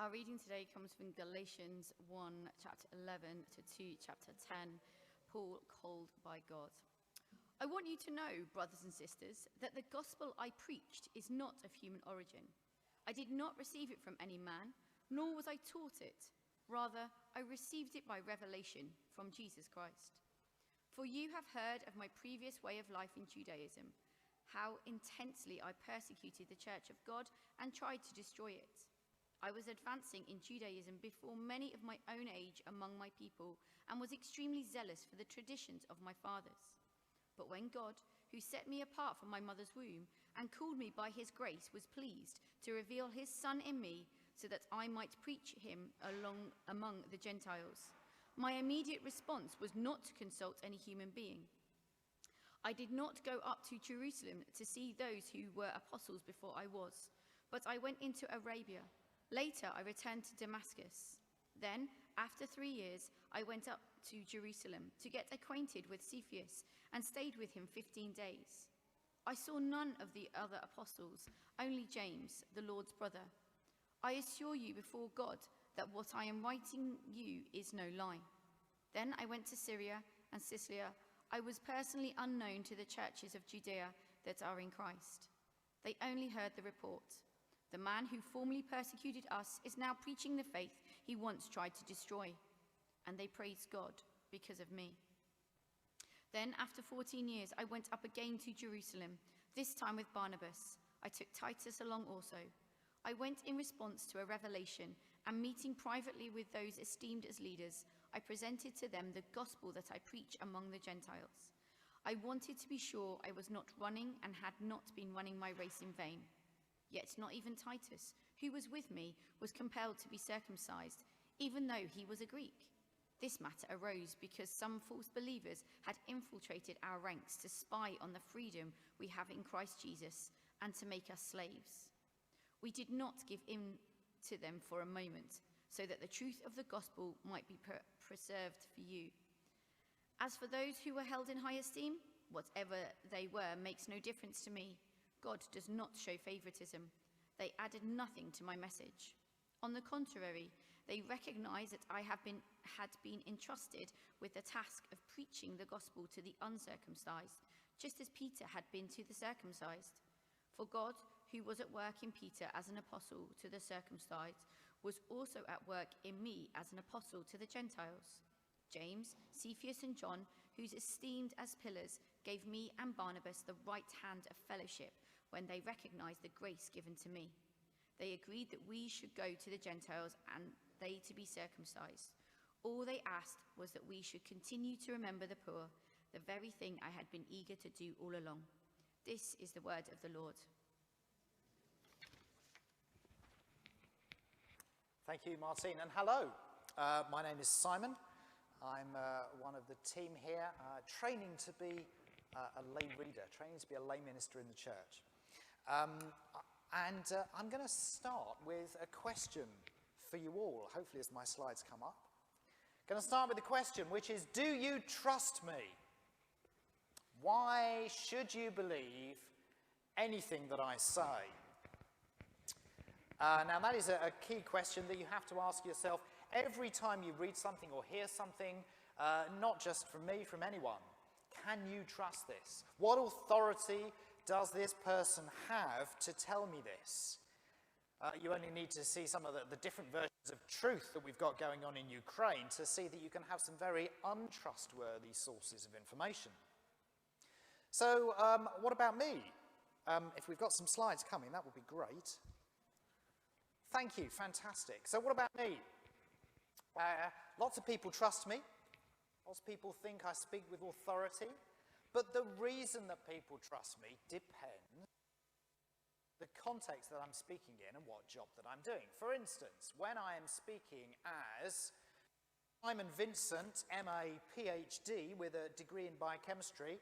Our reading today comes from Galatians 1, chapter 11 to 2, chapter 10, Paul called by God. I want you to know, brothers and sisters, that the gospel I preached is not of human origin. I did not receive it from any man, nor was I taught it. Rather, I received it by revelation from Jesus Christ. For you have heard of my previous way of life in Judaism, how intensely I persecuted the church of God and tried to destroy it. I was advancing in Judaism before many of my own age among my people and was extremely zealous for the traditions of my fathers. But when God, who set me apart from my mother's womb and called me by his grace, was pleased to reveal his Son in me so that I might preach him among the Gentiles, my immediate response was not to consult any human being. I did not go up to Jerusalem to see those who were apostles before I was, but I went into Arabia. Later, I returned to Damascus. Then, after 3 years, I went up to Jerusalem to get acquainted with Cephas and stayed with him 15 days. I saw none of the other apostles, only James, the Lord's brother. I assure you before God that what I am writing you is no lie. Then I went to Syria and Cilicia. I was personally unknown to the churches of Judea that are in Christ. They only heard the report. The man who formerly persecuted us is now preaching the faith he once tried to destroy, and they praised God because of me. Then, after 14 years, I went up again to Jerusalem, this time with Barnabas. I took Titus along also. I went in response to a revelation, and meeting privately with those esteemed as leaders, I presented to them the gospel that I preach among the Gentiles. I wanted to be sure I was not running and had not been running my race in vain. Yet not even Titus, who was with me, was compelled to be circumcised, even though he was a Greek. This matter arose because some false believers had infiltrated our ranks to spy on the freedom we have in Christ Jesus and to make us slaves. We did not give in to them for a moment, so that the truth of the gospel might be preserved for you. As for those who were held in high esteem, whatever they were makes no difference to me. God does not show favoritism. They added nothing to my message. On the contrary, they recognized that I had been entrusted with the task of preaching the gospel to the uncircumcised, just as Peter had been to the circumcised. For God, who was at work in Peter as an apostle to the circumcised, was also at work in me as an apostle to the Gentiles. James, Cephas, and John, who's esteemed as pillars, gave me and Barnabas the right hand of fellowship when they recognized the grace given to me. They agreed that we should go to the Gentiles and they to be circumcised. All they asked was that we should continue to remember the poor, the very thing I had been eager to do all along. This is the word of the Lord. Thank you, Martine, and hello. My name is Simon. I'm one of the team here, training to be a lay reader, training to be a lay minister in the church. I'm going to start with a question for you all, hopefully as my slides come up. Going to start with a question, which is, do you trust me? Why should you believe anything that I say? Now, that is a key question that you have to ask yourself every time you read something or hear something, not just from me, from anyone. Can you trust this? What authority does this person have to tell me this? You only need to see some of the different versions of truth that we've got going on in Ukraine to see that you can have some very untrustworthy sources of information. So, what about me? If we've got some slides coming, that would be great. Thank you, fantastic. So what about me? Lots of people trust me. Lots of people think I speak with authority. But the reason that people trust me depends on the context that I'm speaking in and what job that I'm doing. For instance, when I am speaking as Vincent, MA, PhD, with a degree in biochemistry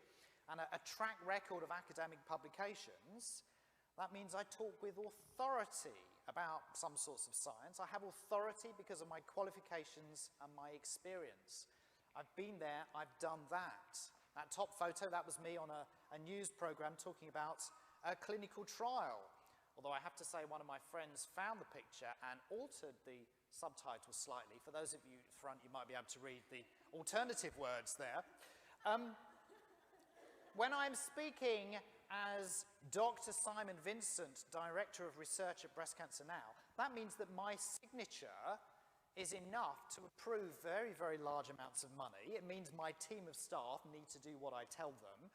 and a track record of academic publications, that means I talk with authority about some sorts of science. I have authority because of my qualifications and my experience. I've been there, I've done that. That top photo, that was me on a news program talking about a clinical trial. although I have to say one of my friends found the picture and altered the subtitles slightly. For those of you at the front, you might be able to read the alternative words there. When I'm speaking as Dr. Simon Vincent, Director of Research at Breast Cancer Now, that means that my signature is enough to approve very, very large amounts of money. It means my team of staff need to do what I tell them.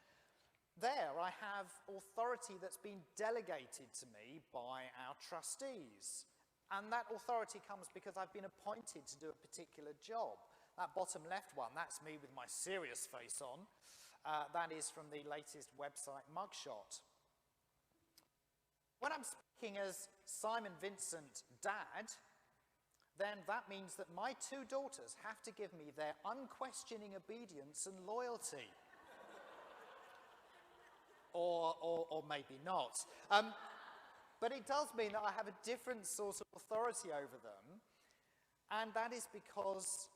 There I have authority that's been delegated to me by our trustees. And that authority comes because I've been appointed to do a particular job. That bottom left one, that's me with my serious face on. That is from the latest website mugshot. When I'm speaking as Simon Vincent Dad, then that means that my two daughters have to give me their unquestioning obedience and loyalty. Or maybe not. But it does mean that I have a different sort of authority over them, and that is because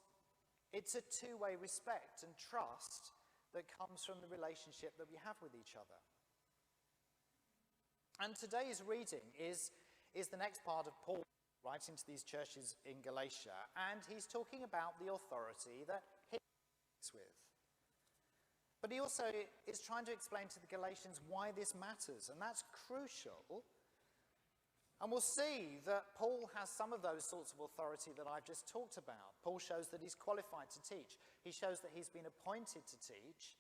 it's a two-way respect and trust that comes from the relationship that we have with each other. And today's reading is the next part of Paul writing to these churches in Galatia, and he's talking about the authority that he speaks with. But he also is trying to explain to the Galatians why this matters, and that's crucial. And we'll see that Paul has some of those sorts of authority that I've just talked about. Paul shows that he's qualified to teach. He shows that he's been appointed to teach,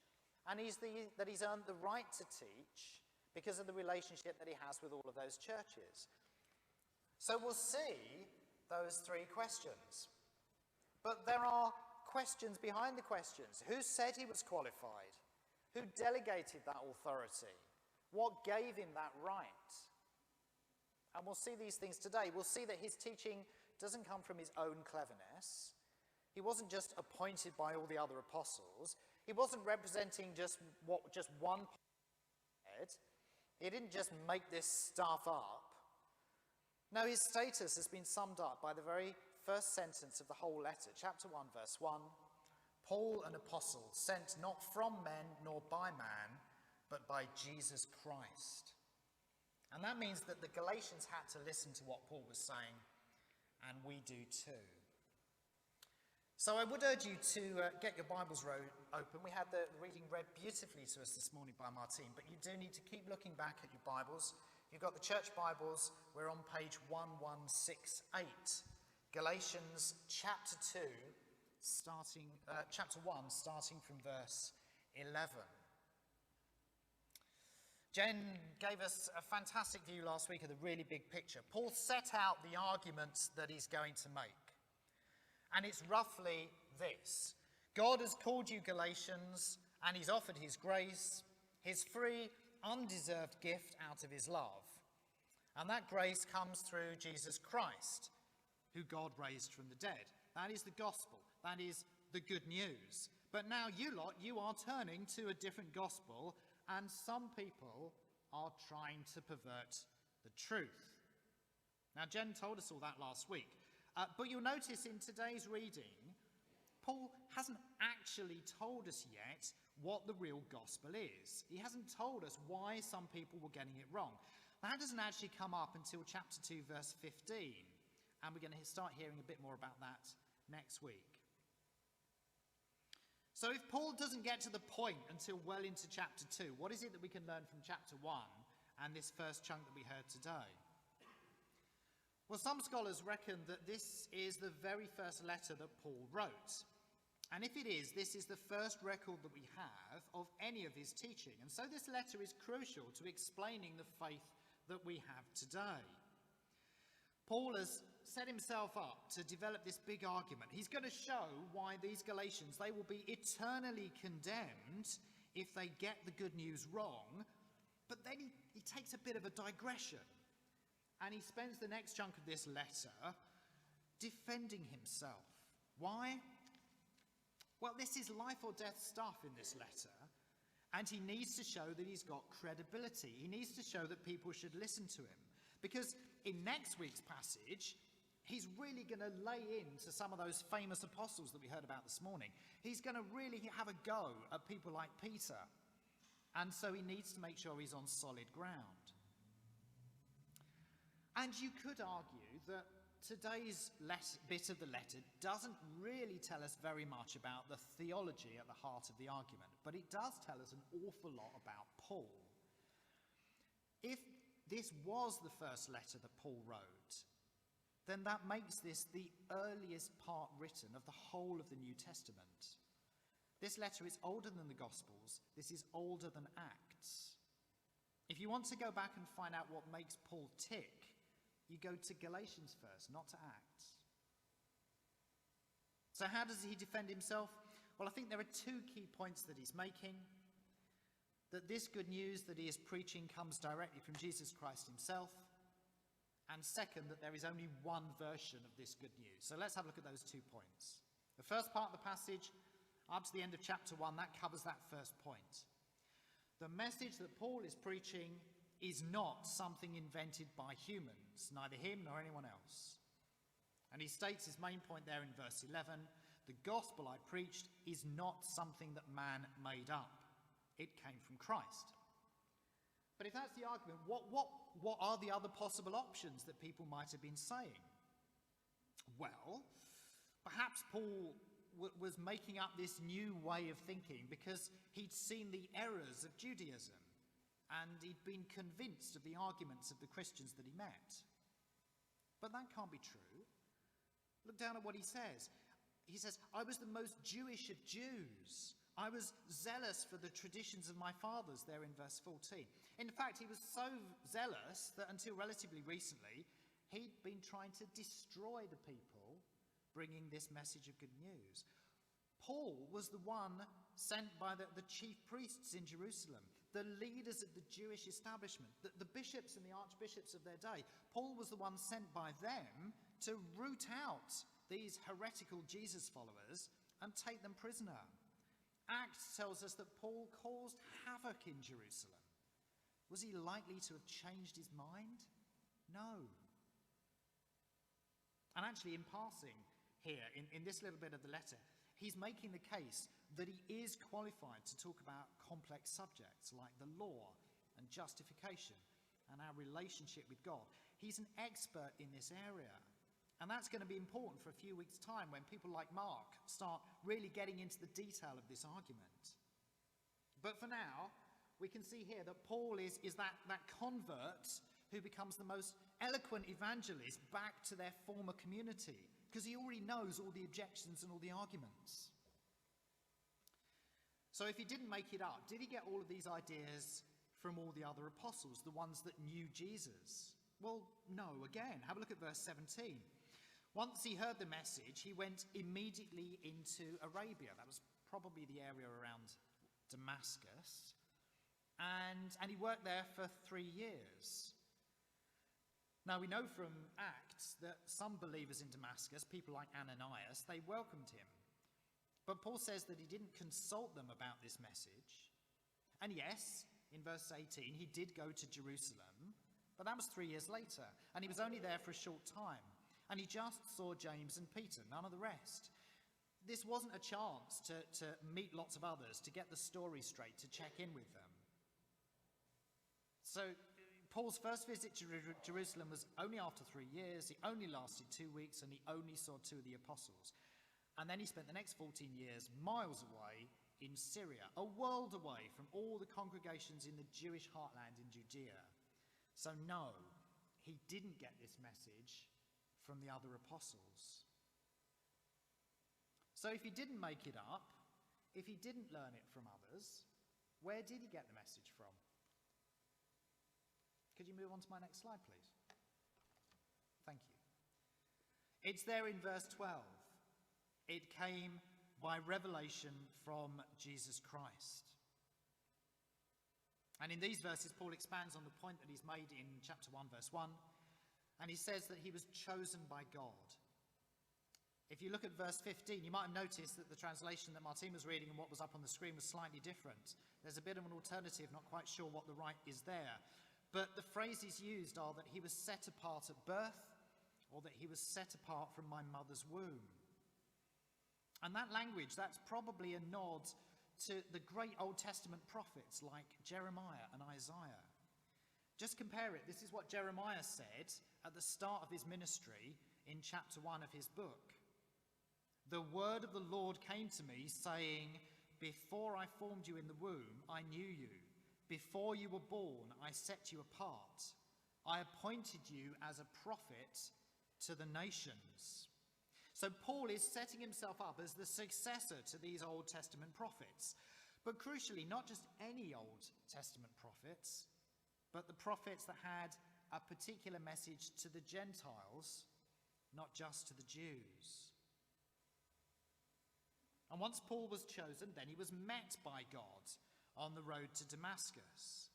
and that he's earned the right to teach because of the relationship that he has with all of those churches. So we'll see those three questions. But there are questions behind the questions. Who said he was qualified? Who delegated that authority? What gave him that right? And we'll see these things today. We'll see that his teaching doesn't come from his own cleverness. He wasn't just appointed by all the other apostles. He wasn't representing just one head. He didn't just make this stuff up. No, his status has been summed up by the very first sentence of the whole letter, chapter 1, verse 1. Paul, an apostle, sent not from men nor by man, but by Jesus Christ. And that means that the Galatians had to listen to what Paul was saying, and we do too. So I would urge you to get your Bibles open. We had the reading read beautifully to us this morning by Martine, but you do need to keep looking back at your Bibles. You've got the church Bibles. We're on page 1168. Galatians Chapter 2, Chapter 1, starting from verse 11. Jen gave us a fantastic view last week of the really big picture. Paul set out the arguments that he's going to make. And it's roughly this. God has called you Galatians, and he's offered his grace, his free, undeserved gift out of his love. And that grace comes through Jesus Christ, who God raised from the dead. That is the gospel. That is the good news. But now you are turning to a different gospel, and some people are trying to pervert the truth. Now, Jen told us all that last week. But you'll notice in today's reading, Paul hasn't actually told us yet what the real gospel is. He hasn't told us why some people were getting it wrong. That doesn't actually come up until chapter 2, verse 15. And we're going to start hearing a bit more about that next week. So if Paul doesn't get to the point until well into chapter 2, what is it that we can learn from chapter 1 and this first chunk that we heard today? Well, some scholars reckon that this is the very first letter that Paul wrote. And if it is, this is the first record that we have of any of his teaching. And so this letter is crucial to explaining the faith that we have today. Paul has set himself up to develop this big argument. He's going to show why these Galatians, they will be eternally condemned if they get the good news wrong. But then he takes a bit of a digression. And he spends the next chunk of this letter defending himself. Why? Well, this is life or death stuff in this letter. And he needs to show that he's got credibility. He needs to show that people should listen to him. Because in next week's passage, he's really going to lay into some of those famous apostles that we heard about this morning. He's going to really have a go at people like Peter. And so he needs to make sure he's on solid ground. And you could argue that today's bit of the letter doesn't really tell us very much about the theology at the heart of the argument, but it does tell us an awful lot about Paul. If this was the first letter that Paul wrote, then that makes this the earliest part written of the whole of the New Testament. This letter is older than the Gospels. This is older than Acts. If you want to go back and find out what makes Paul tick, you go to Galatians first, not to Acts. So how does he defend himself? Well, I think there are two key points that he's making. That this good news that he is preaching comes directly from Jesus Christ himself. And second, that there is only one version of this good news. So let's have a look at those 2 points. The first part of the passage, up to the end of chapter 1, that covers that first point. The message that Paul is preaching is not something invented by humans, neither him nor anyone else. And he states his main point there in verse 11, the gospel I preached is not something that man made up. It came from Christ. But if that's the argument, what are the other possible options that people might have been saying? Well, perhaps Paul was making up this new way of thinking because he'd seen the errors of Judaism and he'd been convinced of the arguments of the Christians that he met. But that can't be true. Look down at what he says. He says, I was the most Jewish of Jews. I was zealous for the traditions of my fathers, there in verse 14. In fact, he was so zealous that until relatively recently, he'd been trying to destroy the people bringing this message of good news. Paul was the one sent by the chief priests in Jerusalem, the leaders of the Jewish establishment, the bishops and the archbishops of their day. Paul was the one sent by them to root out these heretical Jesus followers and take them prisoner. Acts tells us that Paul caused havoc in Jerusalem. Was he likely to have changed his mind? No. And actually, in passing here, in this little bit of the letter, he's making the case that he is qualified to talk about complex subjects like the law and justification and our relationship with God. He's an expert in this area. And that's going to be important for a few weeks' time when people like Mark start really getting into the detail of this argument. But for now, we can see here that Paul is that convert who becomes the most eloquent evangelist back to their former community because he already knows all the objections and all the arguments. So if he didn't make it up, did he get all of these ideas from all the other apostles, the ones that knew Jesus? Well, no. Again, have a look at verse 17. Once he heard the message, he went immediately into Arabia. That was probably the area around Damascus. And he worked there for 3 years. Now, we know from Acts that some believers in Damascus, people like Ananias, they welcomed him. But Paul says that he didn't consult them about this message. And yes, in verse 18, he did go to Jerusalem, but that was 3 years later. And he was only there for a short time. And he just saw James and Peter, none of the rest. This wasn't a chance to meet lots of others, to get the story straight, to check in with them. So Paul's first visit to Jerusalem was only after 3 years. He only lasted 2 weeks, and he only saw 2 of the apostles. And then he spent the next 14 years miles away in Syria, a world away from all the congregations in the Jewish heartland in Judea. So no, he didn't get this message from the other apostles. So if he didn't make it up, if he didn't learn it from others, where did he get the message from? Could you move on to my next slide, please? Thank you. It's there in verse 12. It came by revelation from Jesus Christ. And in these verses, Paul expands on the point that he's made in chapter 1, verse 1. And he says that he was chosen by God. If you look at verse 15, you might have noticed that the translation that Martine was reading and what was up on the screen was slightly different. There's a bit of an alternative, not quite sure what the right is there. But the phrases used are that he was set apart at birth or that he was set apart from my mother's womb. And that language, that's probably a nod to the great Old Testament prophets like Jeremiah and Isaiah. Just compare it. This is what Jeremiah said at the start of his ministry in chapter 1 of his book. The word of the Lord came to me, saying, before I formed you in the womb, I knew you. Before you were born, I set you apart. I appointed you as a prophet to the nations. So Paul is setting himself up as the successor to these Old Testament prophets. But crucially, not just any Old Testament prophets, but the prophets that had a particular message to the Gentiles, not just to the Jews. And once Paul was chosen, then he was met by God on the road to Damascus.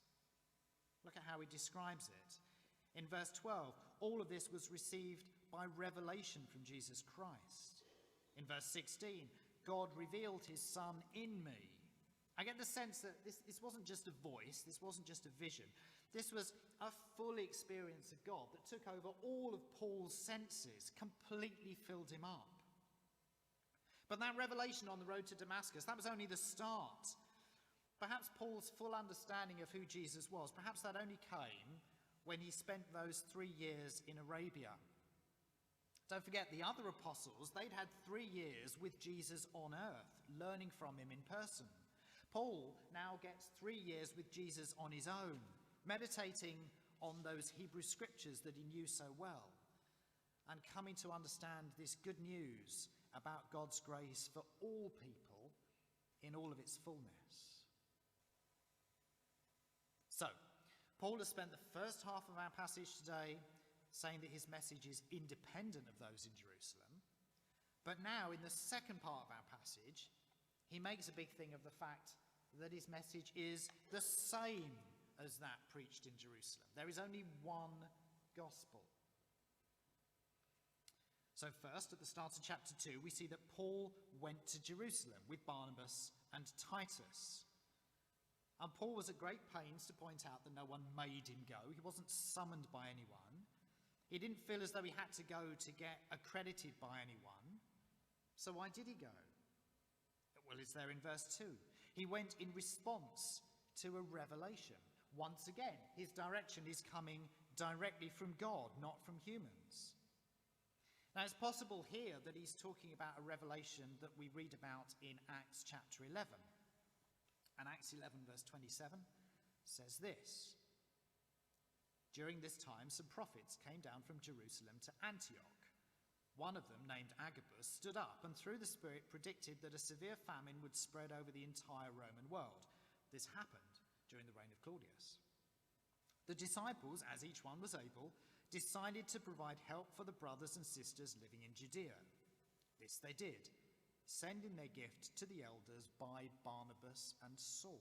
Look at how he describes it. In verse 12, all of this was received by revelation from Jesus Christ. In verse 16, God revealed his Son in me. I get the sense that this wasn't just a voice, this wasn't just a vision. This was a full experience of God that took over all of Paul's senses, completely filled him up. But that revelation on the road to Damascus, that was only the start. Perhaps Paul's full understanding of who Jesus was, perhaps that only came when he spent those 3 years in Arabia. Don't forget, the other apostles, they'd had 3 years with Jesus on earth, learning from him in person. Paul now gets 3 years with Jesus on his own, meditating on those Hebrew scriptures that he knew so well, and coming to understand this good news about God's grace for all people in all of its fullness. So, Paul has spent the first half of our passage today saying that his message is independent of those in Jerusalem. But now, in the second part of our passage, he makes a big thing of the fact that his message is the same as that preached in Jerusalem. There is only one gospel. So first, at the start of chapter 2, we see that Paul went to Jerusalem with Barnabas and Titus. And Paul was at great pains to point out that no one made him go. He wasn't summoned by anyone. He didn't feel as though he had to go to get accredited by anyone. So why did he go? Well, it's there in verse 2. He went in response to a revelation. Once again, his direction is coming directly from God, not from humans. Now, it's possible here that he's talking about a revelation that we read about in Acts chapter 11. And Acts 11 verse 27 says this. During this time, some prophets came down from Jerusalem to Antioch. One of them, named Agabus, stood up and through the Spirit predicted that a severe famine would spread over the entire Roman world. This happened during the reign of Claudius. The disciples, as each one was able, decided to provide help for the brothers and sisters living in Judea. This they did, sending their gift to the elders by Barnabas and Saul.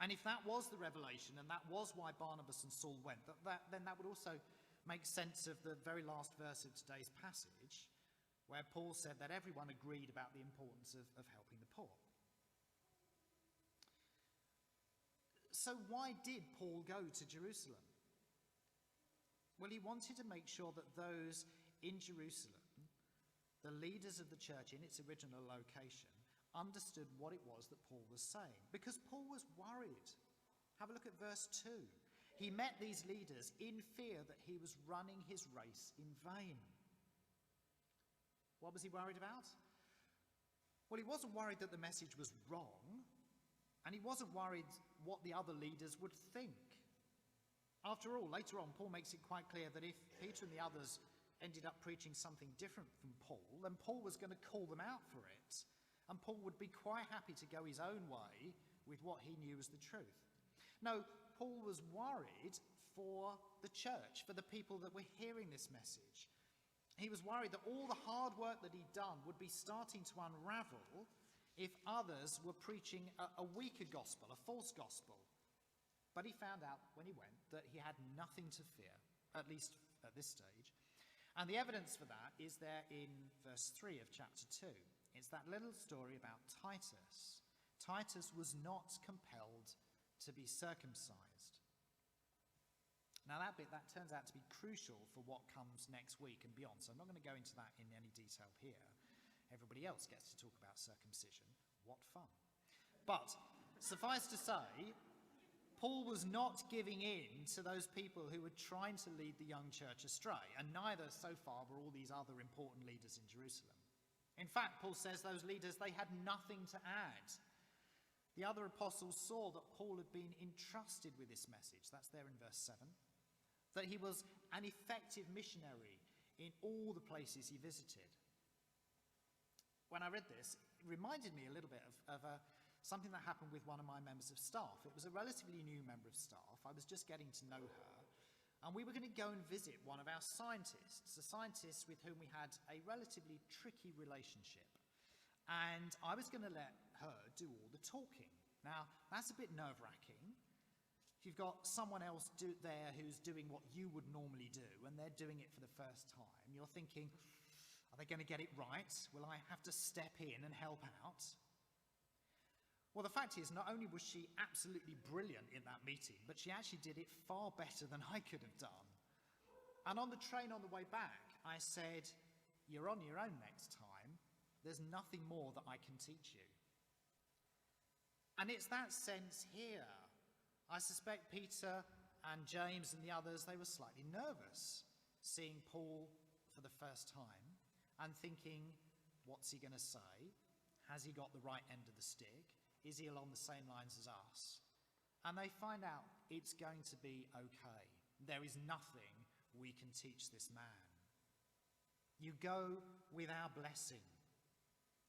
And if that was the revelation, and that was why Barnabas and Saul went, then that would also make sense of the very last verse of today's passage, where Paul said that everyone agreed about the importance of helping the poor. So why did Paul go to Jerusalem? Well, he wanted to make sure that those in Jerusalem, the leaders of the church in its original location, understood what it was that Paul was saying. Because Paul was worried. Have a look at verse 2. He met these leaders in fear that he was running his race in vain. What was he worried about? Well, he wasn't worried that the message was wrong, and he wasn't worried what the other leaders would think. After all, later on, Paul makes it quite clear that if Peter and the others ended up preaching something different from Paul, then Paul was going to call them out for it, and Paul would be quite happy to go his own way with what he knew was the truth. No, Paul was worried for the church, for the people that were hearing this message. He was worried that all the hard work that he'd done would be starting to unravel if others were preaching a weaker gospel, a false gospel. But he found out when he went that he had nothing to fear, at least at this stage. And the evidence for that is there in verse 3 of chapter 2. It's that little story about Titus. Titus was not compelled to be circumcised. Now that bit, that turns out to be crucial for what comes next week and beyond. So I'm not going to go into that in any detail here. Everybody else gets to talk about circumcision. What fun. But suffice to say, Paul was not giving in to those people who were trying to lead the young church astray, and neither so far were all these other important leaders in Jerusalem. In fact, Paul says those leaders, they had nothing to add. The other apostles saw that Paul had been entrusted with this message, that's there in verse 7, that he was an effective missionary in all the places he visited. When I read this, it reminded me a little bit of something that happened with one of my members of staff. It was a relatively new member of staff. I was just getting to know her, and we were going to go and visit one of our scientists, a scientist with whom we had a relatively tricky relationship. And I was going to let her do all the talking. Now, that's a bit nerve-wracking. If you've got someone else there who's doing what you would normally do, and they're doing it for the first time, you're thinking, are they going to get it right? Will I have to step in and help out? Well, the fact is, not only was she absolutely brilliant in that meeting, but she actually did it far better than I could have done. And on the train on the way back, I said, you're on your own next time. There's nothing more that I can teach you. And it's that sense here. I suspect Peter and James and the others, they were slightly nervous seeing Paul for the first time and thinking, what's he going to say? Has he got the right end of the stick? Is he along the same lines as us? And they find out it's going to be okay. There is nothing we can teach this man. You go with our blessing.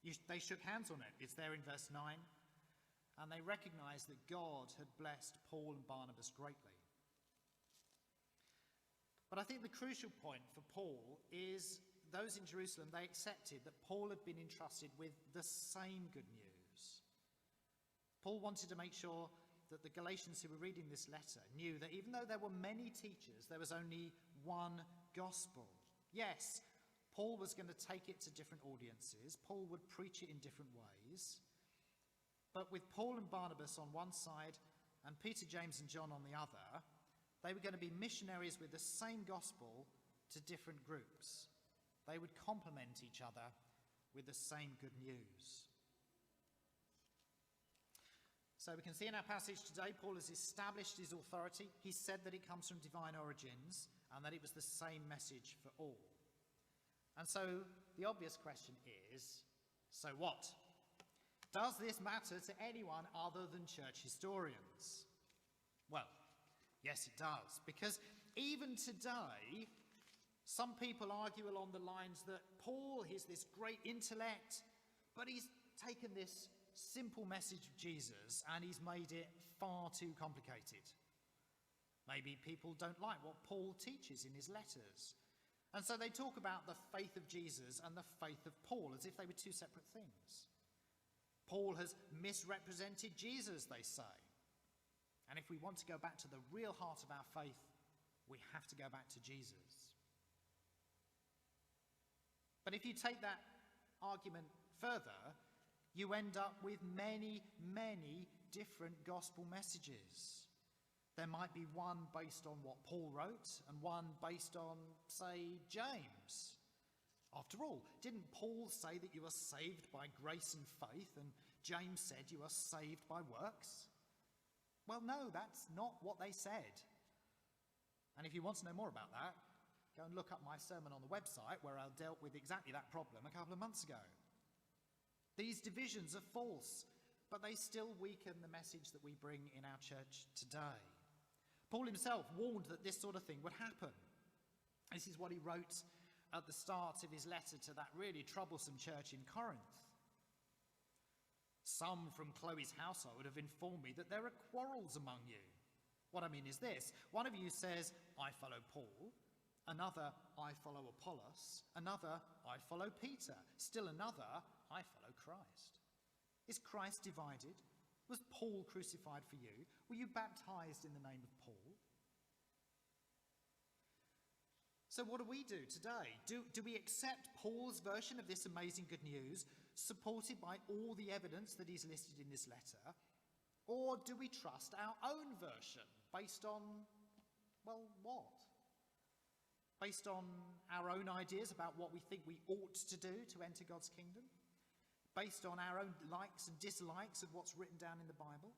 They shook hands on it. It's there in verse 9. And they recognized that God had blessed Paul and Barnabas greatly. But I think the crucial point for Paul is those in Jerusalem, they accepted that Paul had been entrusted with the same good news. Paul wanted to make sure that the Galatians who were reading this letter knew that even though there were many teachers, there was only one gospel. Yes, Paul was going to take it to different audiences. Paul would preach it in different ways. But with Paul and Barnabas on one side and Peter, James and John on the other, they were going to be missionaries with the same gospel to different groups. They would complement each other with the same good news. So we can see in our passage today, Paul has established his authority. He said that it comes from divine origins and that it was the same message for all. And so the obvious question is, so what? Does this matter to anyone other than church historians? Well, yes, it does. Because even today, some people argue along the lines that Paul is this great intellect, but he's taken this simple message of Jesus and he's made it far too complicated. Maybe people don't like what Paul teaches in his letters. And so they talk about the faith of Jesus and the faith of Paul as if they were two separate things. Paul has misrepresented Jesus, they say. And if we want to go back to the real heart of our faith, we have to go back to Jesus. But if you take that argument further, you end up with many, many different gospel messages. There might be one based on what Paul wrote and one based on, say, James. After all, didn't Paul say that you are saved by grace and faith, and James said you are saved by works? Well, no, that's not what they said. And if you want to know more about that, go and look up my sermon on the website where I dealt with exactly that problem a couple of months ago. These divisions are false, but they still weaken the message that we bring in our church today. Paul himself warned that this sort of thing would happen. This is what he wrote at the start of his letter to that really troublesome church in Corinth. Some from Chloe's household have informed me that there are quarrels among you. What I mean is this: one of you says, I follow Paul. Another, I follow Apollos. Another, I follow Peter. Still another, I follow Christ. Is Christ divided? Was Paul crucified for you? Were you baptized in the name of Paul? So what do we do today? Do we accept Paul's version of this amazing good news, supported by all the evidence that he's listed in this letter? Or do we trust our own version, based on, well, what? Based on our own ideas about what we think we ought to do to enter God's kingdom? Based on our own likes and dislikes of what's written down in the Bible?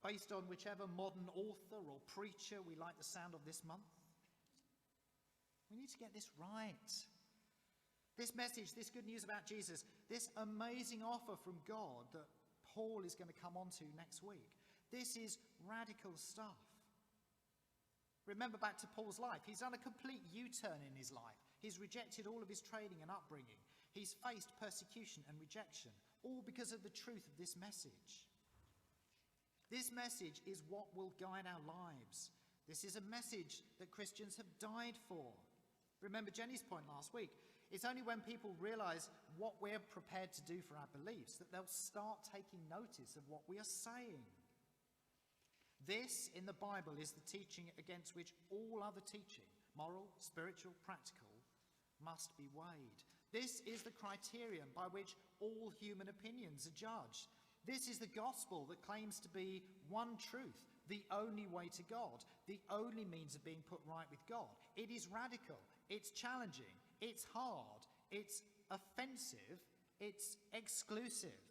based on whichever modern author or preacher we like the sound of this month. We need to get this right. This message, this good news about Jesus, this amazing offer from God that Paul is going to come on to next week, this is radical stuff. Remember back to Paul's life. He's done a complete U-turn in his life. He's rejected all of his training and upbringing. He's faced persecution and rejection, all because of the truth of this message. This message is what will guide our lives. This is a message that Christians have died for. Remember Jenny's point last week. It's only when people realise what we're prepared to do for our beliefs that they'll start taking notice of what we are saying. This, in the Bible, is the teaching against which all other teaching, moral, spiritual, practical, must be weighed. This is the criterion by which all human opinions are judged. This is the gospel that claims to be one truth, the only way to God, the only means of being put right with God. It is radical, it's challenging, it's hard, it's offensive, it's exclusive.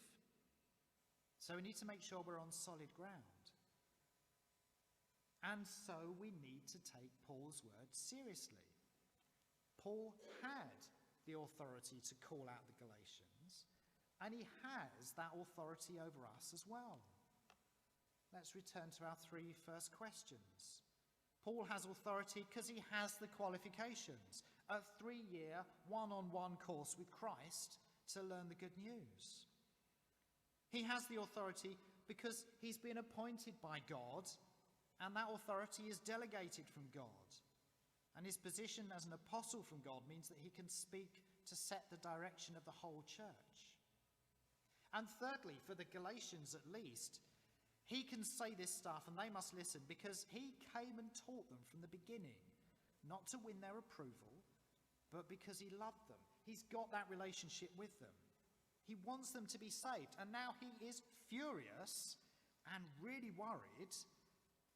So we need to make sure we're on solid ground. And so we need to take Paul's word seriously. Paul had the authority to call out the Galatians, and he has that authority over us as well. Let's return to our three first questions. Paul has authority because he has the qualifications. A 3-year, one-on-one course with Christ to learn the good news. He has the authority because he's been appointed by God, and that authority is delegated from God. And his position as an apostle from God means that he can speak to set the direction of the whole church. And thirdly, for the Galatians at least, he can say this stuff and they must listen because he came and taught them from the beginning, not to win their approval, but because he loved them. He's got that relationship with them. He wants them to be saved, and now he is furious and really worried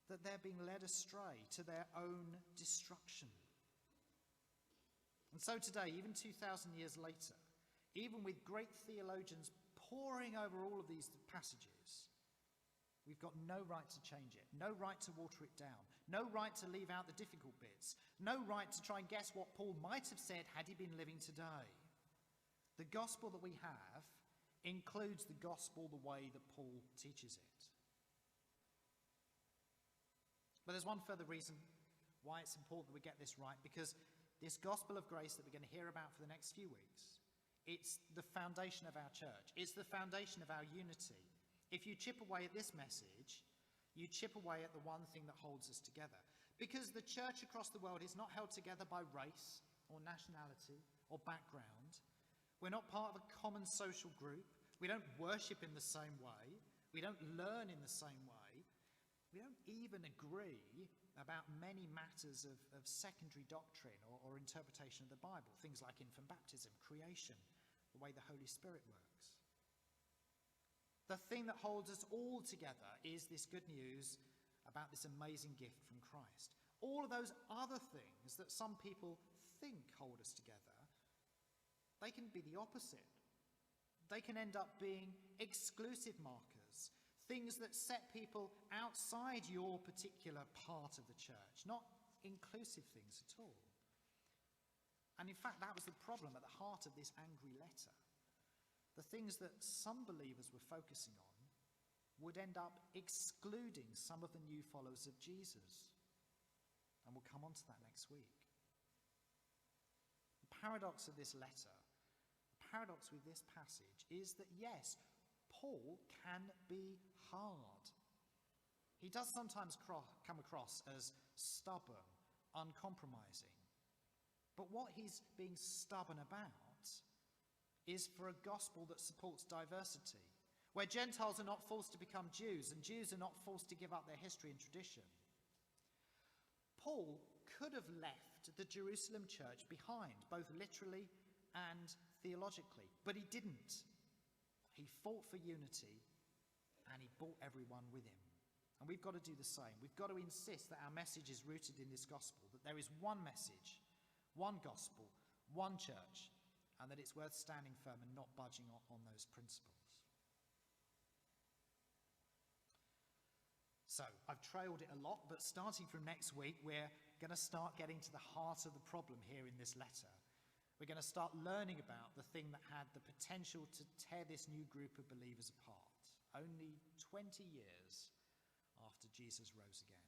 that they're being led astray to their own destruction. And so today, even 2,000 years later, even with great theologians poring over all of these passages, we've got no right to change it, no right to water it down, no right to leave out the difficult bits, no right to try and guess what Paul might have said had he been living today. The gospel that we have includes the gospel the way that Paul teaches it. But there's one further reason why it's important that we get this right, because this gospel of grace that we're going to hear about for the next few weeks, it's the foundation of our church. It's the foundation of our unity. If you chip away at this message, you chip away at the one thing that holds us together. Because the church across the world is not held together by race or nationality or background. We're not part of a common social group. We don't worship in the same way. We don't learn in the same way. We don't even agree about many matters of secondary doctrine or interpretation of the Bible, things like infant baptism, creation, the way the Holy Spirit works. The thing that holds us all together is this good news about this amazing gift from Christ. All of those other things that some people think hold us together, they can be the opposite. They can end up being exclusive markers, things that set people outside your particular part of the church, not inclusive things at all. And in fact, that was the problem at the heart of this angry letter. The things that some believers were focusing on would end up excluding some of the new followers of Jesus. And we'll come on to that next week. The paradox of this letter, the paradox with this passage, is that yes, Paul can be hard. He does sometimes come across as stubborn, uncompromising. But what he's being stubborn about is for a gospel that supports diversity, where Gentiles are not forced to become Jews and Jews are not forced to give up their history and tradition. Paul could have left the Jerusalem church behind, both literally and theologically, but he didn't. He fought for unity and he brought everyone with him. And we've got to do the same. We've got to insist that our message is rooted in this gospel, that there is one message, one gospel, one church, and that it's worth standing firm and not budging on those principles. So I've trailed it a lot, but starting from next week, we're going to start getting to the heart of the problem here in this letter. We're going to start learning about the thing that had the potential to tear this new group of believers apart, only 20 years after Jesus rose again.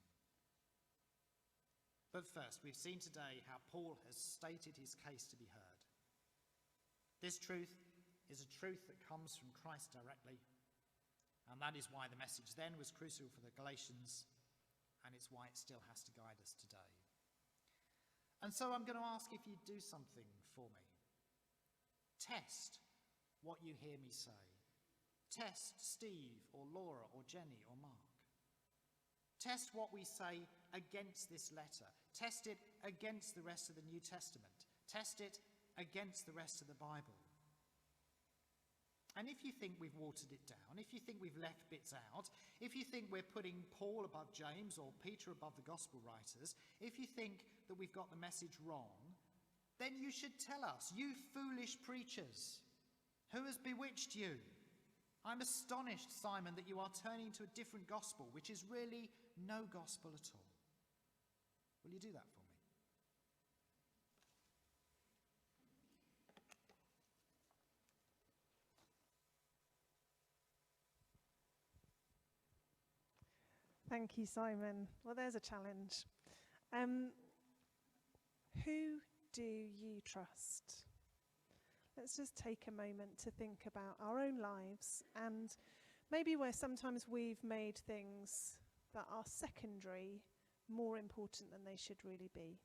But first, we've seen today how Paul has stated his case to be heard. This truth is a truth that comes from Christ directly, and that is why the message then was crucial for the Galatians, and it's why it still has to guide us today. And so I'm going to ask if you'd do something for me. Test what you hear me say. Test Steve or Laura or Jenny or Mark. Test what we say against this letter. Test it against the rest of the New Testament. Test it against the rest of the Bible. And if you think we've watered it down, if you think we've left bits out, if you think we're putting Paul above James or Peter above the gospel writers, if you think that we've got the message wrong, then you should tell us, you foolish preachers, who has bewitched you? I'm astonished, Simon, that you are turning to a different gospel, which is really no gospel at all. Will you do that for me? Thank you, Simon. Well, there's a challenge. Who do you trust? Let's just take a moment to think about our own lives and maybe where sometimes we've made things that are secondary more important than they should really be.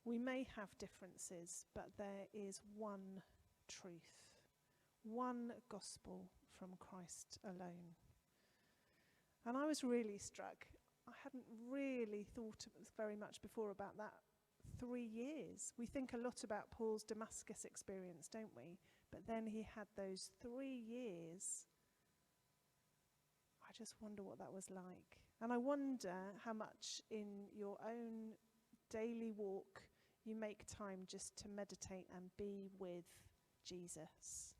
We may have differences, but there is one truth, one gospel from Christ alone. And I was really struck. I hadn't really thought very much before about that 3 years. We think a lot about Paul's Damascus experience, don't we? But then he had those 3 years. I just wonder what that was like. And I wonder how much in your own daily walk you make time just to meditate and be with Jesus.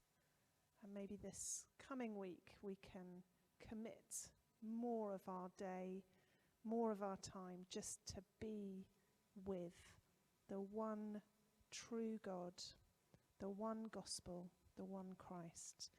And maybe this coming week we can commit more of our day, more of our time just to be with the one true God, the one gospel, the one Christ.